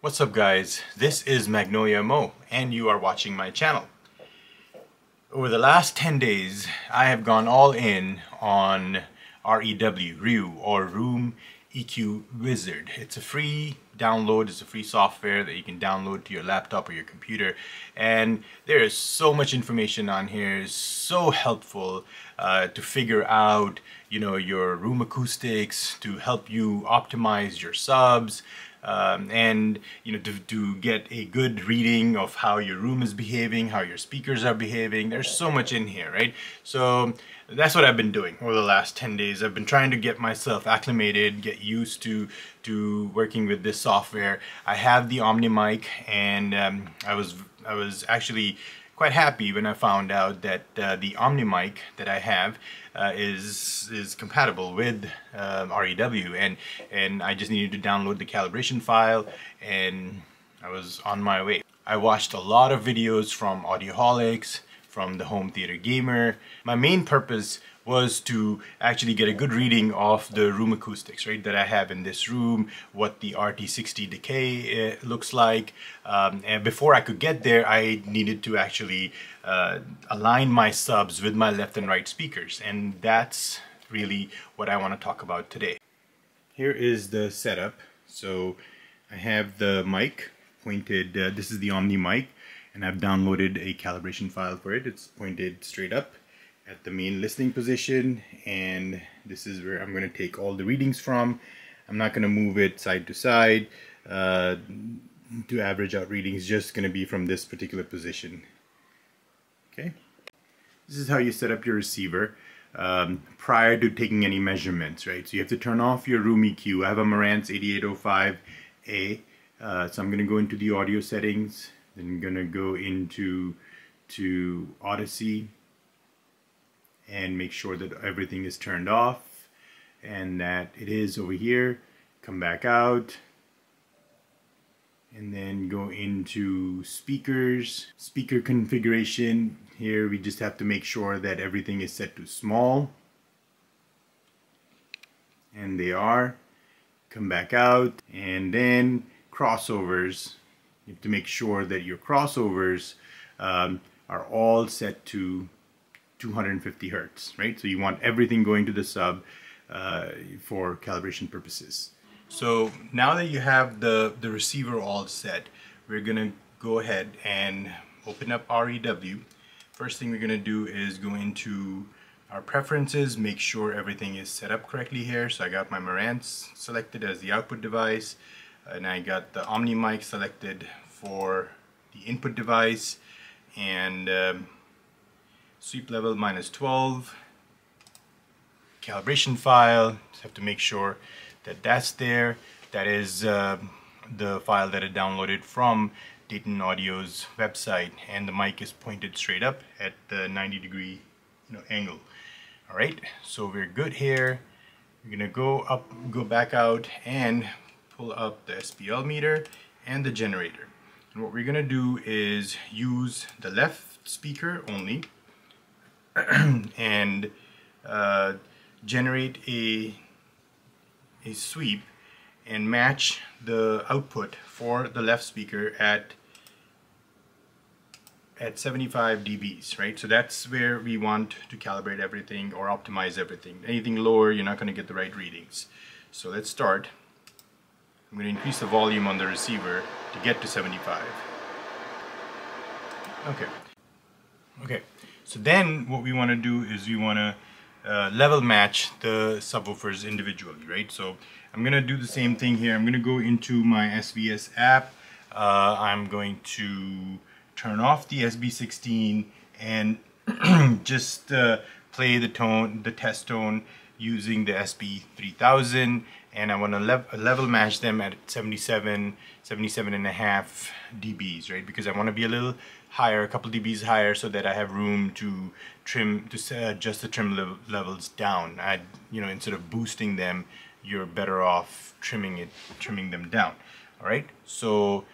What's up guys, this is Magnolia Mo and you are watching my channel. Over the last 10 days I have gone all in on REW or Room EQ Wizard. It's a free download, it's a free software that you can download to your laptop or your computer, and there is so much information on here. It's so helpful to figure out your room acoustics, to help you optimize your subs, and to get a good reading of how your room is behaving, how your speakers are behaving. There's so much in here, right? So that's what I've been doing over the last 10 days. I've been trying to get myself acclimated, get used to working with this software. I have the Omni mic, and I was actually quite happy when I found out that the Omni mic that I have is compatible with REW, and I just needed to download the calibration file and I was on my way. I watched a lot of videos from Audioholics, from the Home Theater Gamer. My main purpose was to actually get a good reading of the room acoustics, right, that I have in this room, what the RT60 decay looks like, and before I could get there I needed to actually align my subs with my left and right speakers, and that's really what I want to talk about today. Here is the setup. So I have the mic pointed, this is the Omni mic, and I've downloaded a calibration file for it. It's pointed straight up at the main listening position, and this is where I'm going to take all the readings from. I'm not going to move it side to side to average out readings, just going to be from this particular position. Okay, this is how you set up your receiver prior to taking any measurements, right? So you have to turn off your room EQ. I have a Marantz 8805A, so I'm going to go into the audio settings, then I'm going to go into Odyssey and make sure that everything is turned off and that it is over here. Come back out and then go into speakers, speaker configuration. Here we just have to make sure that everything is set to small, and they are. Come back out, and then crossovers. You have to make sure that your crossovers are all set to 250 Hertz, right? So you want everything going to the sub for calibration purposes. So now that you have the receiver all set, we're gonna go ahead and open up REW. First thing we're gonna do is go into our preferences, make sure everything is set up correctly here. So I got my Marantz selected as the output device, and I got the Omni mic selected for the input device, and sweep level -12, calibration file, just have to make sure that that's there. That is the file that I downloaded from Dayton Audio's website, and the mic is pointed straight up at the 90-degree angle. Alright, so we're good here. We're gonna go back out and pull up the SPL meter and the generator. And what we're gonna do is use the left speaker only and generate a sweep and match the output for the left speaker at 75 dBs, right? So that's where we want to calibrate everything or optimize everything. Anything lower, you're not going to get the right readings. So let's start. I'm going to increase the volume on the receiver to get to 75. Okay, so then what we want to do is we want to level match the subwoofers individually, right? So I'm going to do the same thing here. I'm going to go into my SVS app. I'm going to turn off the SB16 and just play the test tone using the SB3000, and I want to level match them at 77 and a half dBs, right? Because I want to be a little higher, a couple dBs higher, so that I have room to adjust the trim levels down. Instead of boosting them, you're better off trimming them down. All right, so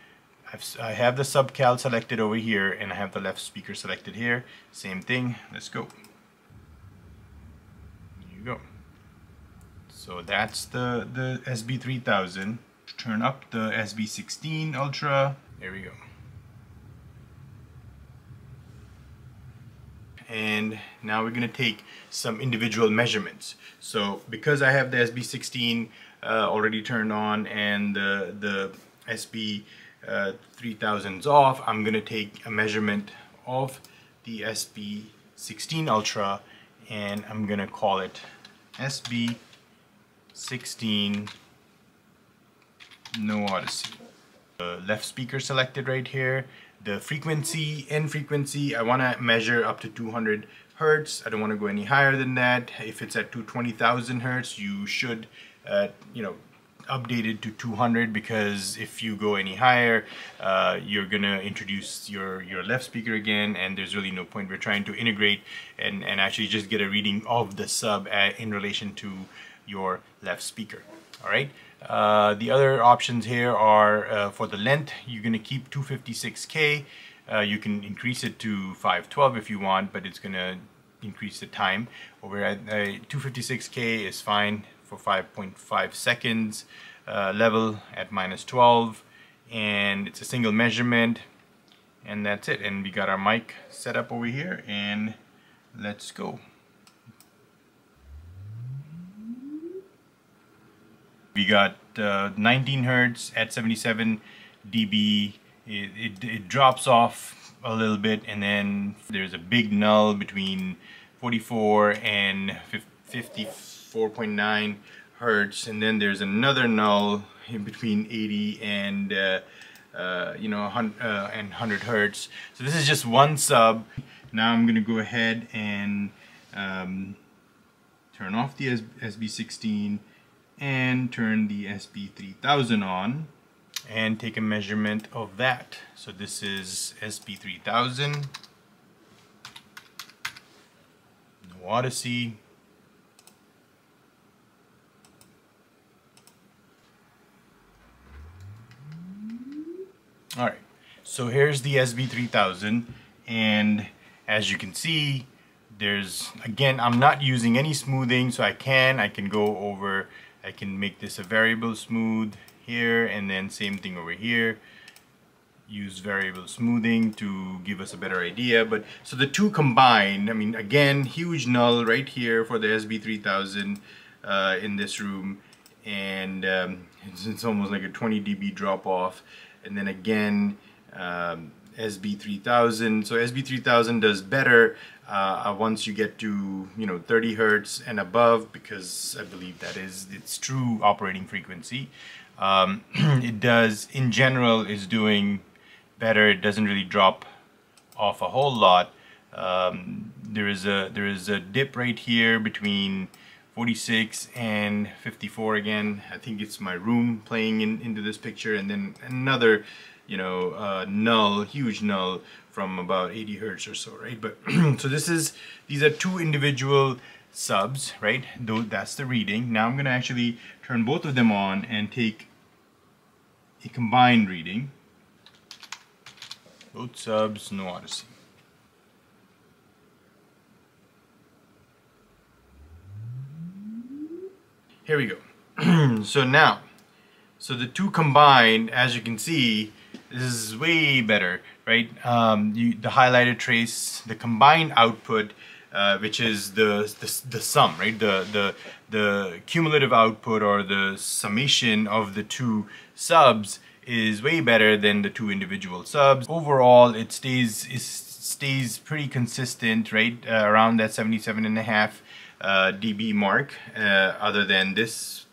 I have the subcal selected over here, and I have the left speaker selected here. Same thing. Let's go. There you go. So that's the SB3000. turn up the SB16 Ultra. There we go. And now we're going to take some individual measurements. So because I have the SB16 already turned on and the SB 3000's off, I'm going to take a measurement of the SB16 Ultra, and I'm going to call it SB16 No Odyssey. The left speaker selected right here. The frequency, end frequency, I want to measure up to 200 Hertz. I don't want to go any higher than that. If it's at 220,000 Hertz, you should, update it to 200, because if you go any higher, you're gonna introduce your left speaker again, and there's really no point. We're trying to integrate and actually just get a reading of the sub in relation to your left speaker. All right. The other options here are for the length. You're going to keep 256K. You can increase it to 512 if you want, but it's going to increase the time. Over at 256K is fine for 5.5 seconds. Level at -12, and it's a single measurement, and that's it. And we got our mic set up over here, and let's go. We got 19 Hertz at 77 dB. It drops off a little bit, and then there's a big null between 44 and 54.9 Hertz, and then there's another null in between 80 and 100 Hertz. So this is just one sub. Now I'm gonna go ahead and turn off the SB16 and turn the SB3000 on and take a measurement of that. So this is SB3000 No Odyssey. Alright, so here's the SB3000, and as you can see, there's, again, I'm not using any smoothing, so I can go over, I can make this a variable smooth here, and then same thing over here, use variable smoothing to give us a better idea. But so the two combined, I mean, again, huge null right here for the SB3000 in this room, and it's almost like a 20 dB drop off. And then again, SB3000. So SB3000 does better once you get to 30 Hertz and above, because I believe that is its true operating frequency. It does, in general, is doing better. It doesn't really drop off a whole lot. There is a dip right here between 46 and 54 again. I think it's my room playing into this picture, and then another null, huge null from about 80 Hertz or so, right? But so these are two individual subs, right? Though that's the reading. Now I'm gonna actually turn both of them on and take a combined reading. Both subs, No Odyssey. Here we go. So the two combined, as you can see, this is way better, right? The highlighted trace, the combined output, which is the sum, right? The cumulative output, or the summation of the two subs, is way better than the two individual subs. Overall, it stays pretty consistent, right? Around that 77.5 dB mark, other than this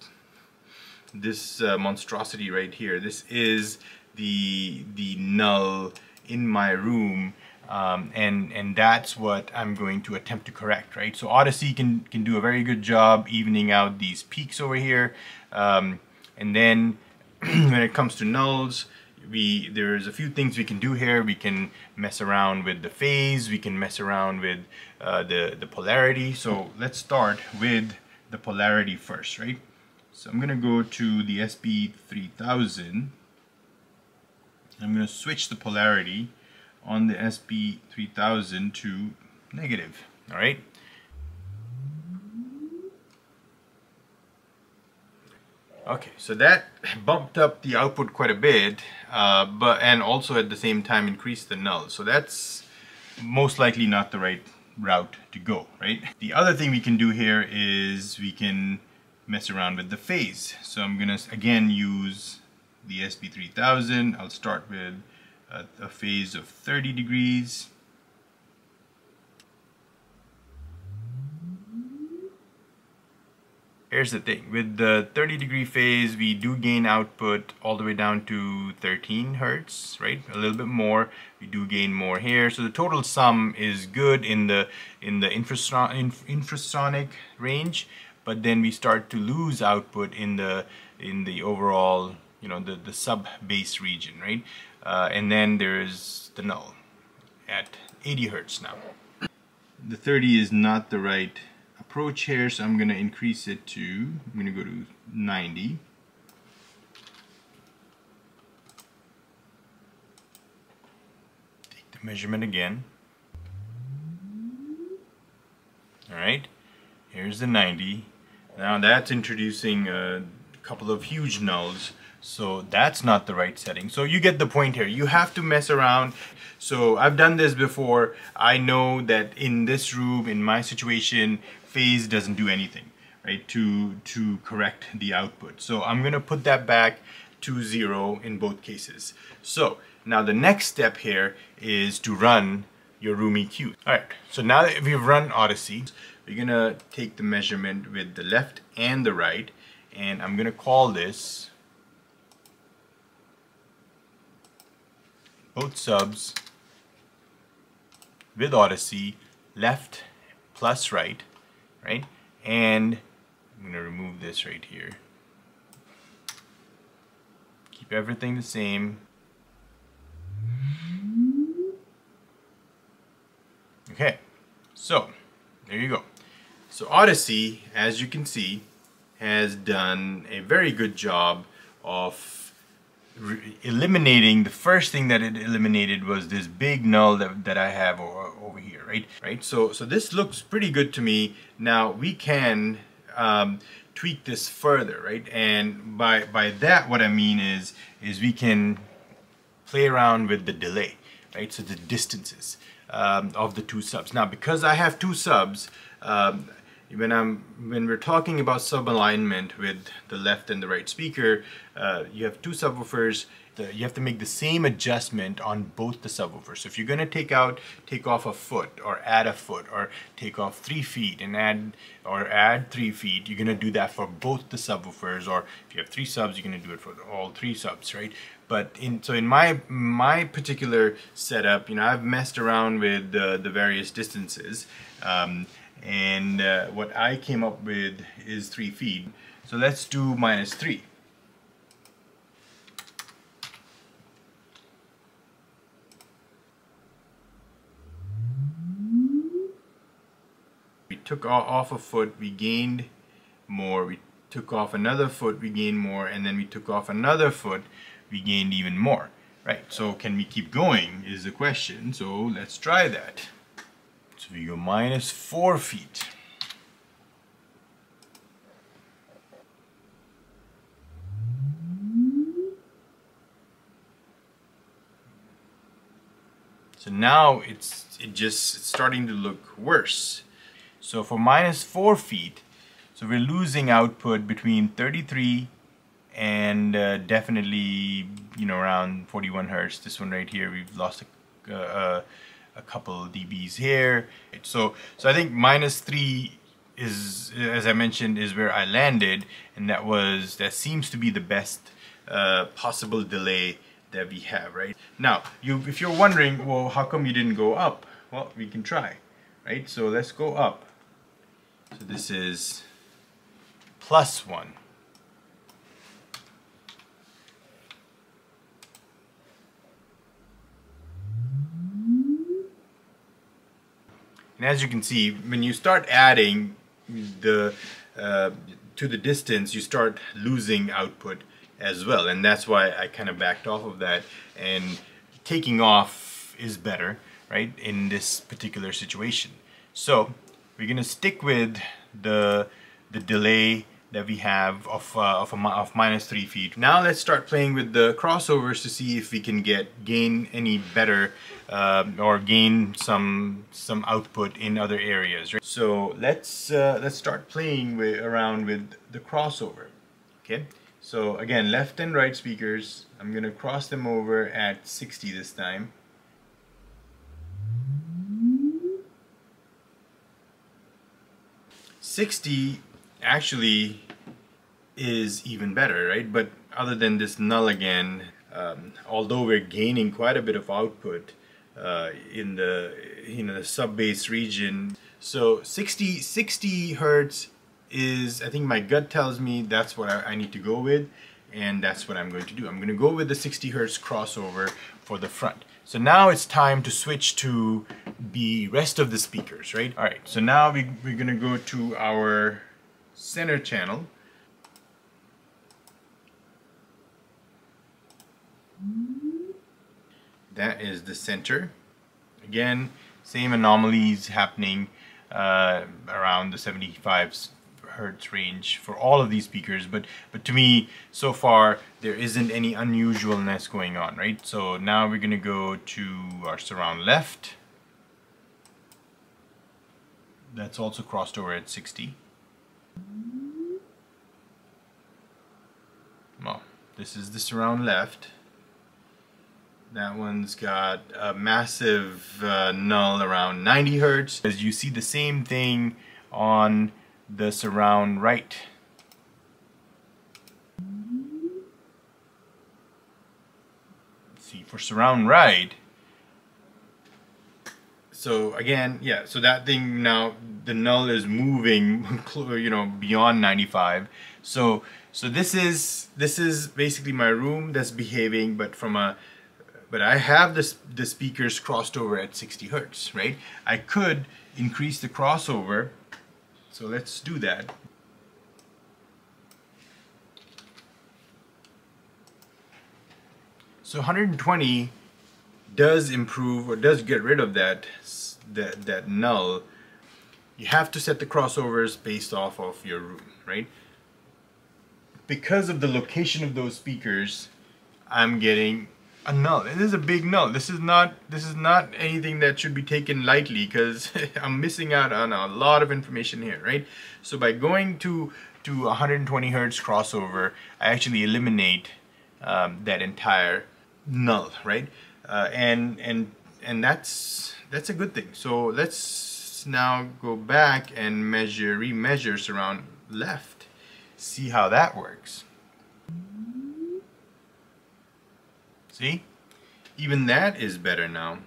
monstrosity right here. This is the null in my room, and that's what I'm going to attempt to correct, right? So Odyssey can do a very good job evening out these peaks over here, and then when it comes to nulls, there's a few things we can do here. We can mess around with the phase, we can mess around with the polarity. So let's start with the polarity first, right? So I'm gonna go to the SB3000. I'm gonna switch the polarity on the SB3000 to negative, all right? Okay, so that bumped up the output quite a bit, and also at the same time increased the null. So that's most likely not the right route to go, right? The other thing we can do here is we can mess around with the phase. So I'm gonna again use the SP3000. I'll start with a phase of 30 degrees. Here's the thing, with the 30-degree phase, we do gain output all the way down to 13 Hertz, right? A little bit more. We do gain more here. So the total sum is good in the infrasonic range, but then we start to lose output in the overall, you know, the sub-bass region, right? And then there's the null at 80 Hertz now. The 30 is not the right approach here, so I'm going to increase it to, I'm going to go to 90. Take the measurement again. Alright, here's the 90. Now that's introducing a couple of huge nulls, so that's not the right setting. So you get the point here. You have to mess around. So I've done this before. I know that in this room, in my situation, phase doesn't do anything, right, to correct the output. So I'm going to put that back to 0 in both cases. So now the next step here is to run your room EQ. Alright, so now that we've run Odyssey, we're going to take the measurement with the left and the right, and I'm going to call this both subs with Odyssey, left plus right, right? And I'm going to remove this right here. Keep everything the same. Okay, so there you go. So Odyssey, as you can see, has done a very good job of eliminating. The first thing that it eliminated was this big null that I have over here, right? So this looks pretty good to me. Now we can tweak this further, right? And by that, what I mean is we can play around with the delay, right? So the distances of the two subs. Now, because I have two subs, when we're talking about sub-alignment with the left and the right speaker, you have two subwoofers. You have to make the same adjustment on both the subwoofers. So if you're going to take off a foot, or add a foot, or take off 3 feet and add 3 feet, you're going to do that for both the subwoofers. Or if you have 3 subs, you're going to do it for all 3 subs, right? But in my particular setup, you know, I've messed around with the various distances. And what I came up with is 3 feet. So let's do -3. We took off a foot, we gained more. We took off another foot, we gained more. And then we took off another foot, we gained even more. Right, so can we keep going is the question. So let's try that. So we go -4 feet. So now it's starting to look worse. So for -4 feet, so we're losing output between 33 and definitely, you know, around 41 Hertz. This one right here, we've lost a couple dBs here. So I think -3 is, as I mentioned, is where I landed, and that seems to be the best possible delay that we have, right? Now, if you're wondering, well, how come you didn't go up? Well, we can try, right? So let's go up. So this is +1. And as you can see, when you start adding to the distance, you start losing output as well, and that's why I kind of backed off of that, and taking off is better, right, in this particular situation. So we're gonna stick with the delay that we have of -3 feet. Now let's start playing with the crossovers to see if we can gain any better or gain some output in other areas. Right? So let's start playing around with the crossover. Okay. So again, left and right speakers. I'm gonna cross them over at 60 this time. '60 actually is even better, right? But other than this null again, although we're gaining quite a bit of output in the the sub-bass region, so 60 hertz is, I think my gut tells me that's what I need to go with, and that's what I'm going to do. I'm going to go with the 60 hertz crossover for the front. So now it's time to switch to the rest of the speakers, right? All right, so now we're going to go to our center channel. That is the center. Again, same anomalies happening around the 75 hertz range for all of these speakers, but to me so far there isn't any unusualness going on, right? So now we're gonna go to our surround left. That's also crossed over at 60. Well, this is the surround left. That one's got a massive null around 90 hertz. As you see the same thing on the surround right. Let's see, for surround right, so again, yeah, so that thing now, the null is moving beyond 95. So this is basically my room that's behaving, but I have the speakers crossed over at 60 hertz, right? I could increase the crossover. So let's do that. So 120 does improve, or does get rid of that null. You have to set the crossovers based off of your room, right? Because of the location of those speakers, I'm getting a null. This is a big null. This is not anything that should be taken lightly, because I'm missing out on a lot of information here, right? So by going to 120 hertz crossover, I actually eliminate that entire null, right? And that's a good thing. So let's now go back and remeasure surround left, see how that works. See, even that is better now.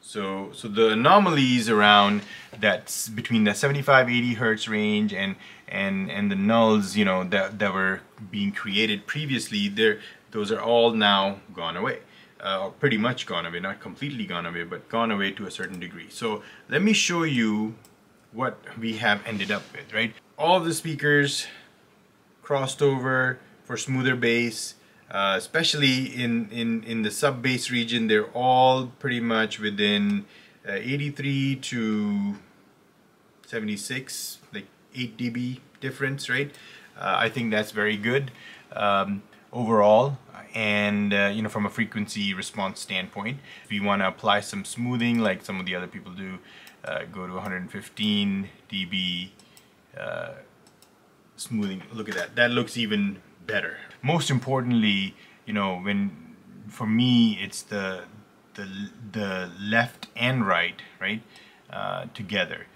So the anomalies around that's between the 75-80 hertz range and the nulls, that were being created previously, those are all now gone away, or pretty much gone away. Not completely gone away, but gone away to a certain degree. So let me show you what we have ended up with, right? All of the speakers crossed over for smoother bass. Especially in the sub-bass region, they're all pretty much within 83 to 76, like 8 dB difference, right? I think that's very good overall, and from a frequency response standpoint. If you want to apply some smoothing like some of the other people do, go to 115 dB smoothing. Look at that. That looks even better. Most importantly, for me, it's the left and right, together.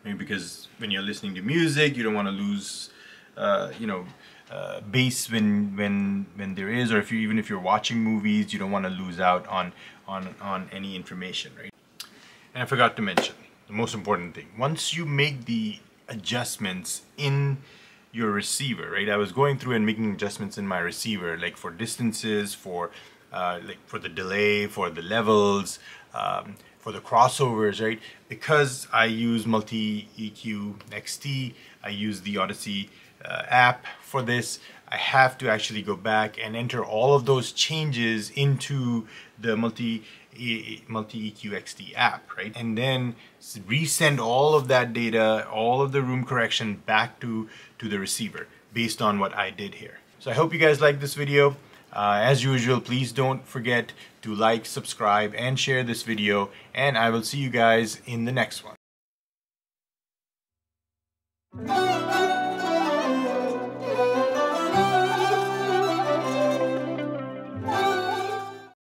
Because when you're listening to music, you don't want to lose, bass when there is, or even if you're watching movies, you don't want to lose out on any information, right? And I forgot to mention the most important thing. Once you make the adjustments in your receiver, right? I was going through and making adjustments in my receiver, like for distances, for the delay, for the levels, for the crossovers, right? Because I use Multi-EQ XT, I use the Odyssey app for this, I have to actually go back and enter all of those changes into the Multi-EQ multi-EQ-XD app, right? And then resend all of that data, all of the room correction back to the receiver based on what I did here. So I hope you guys like this video. As usual, please don't forget to like, subscribe, and share this video, and I will see you guys in the next one.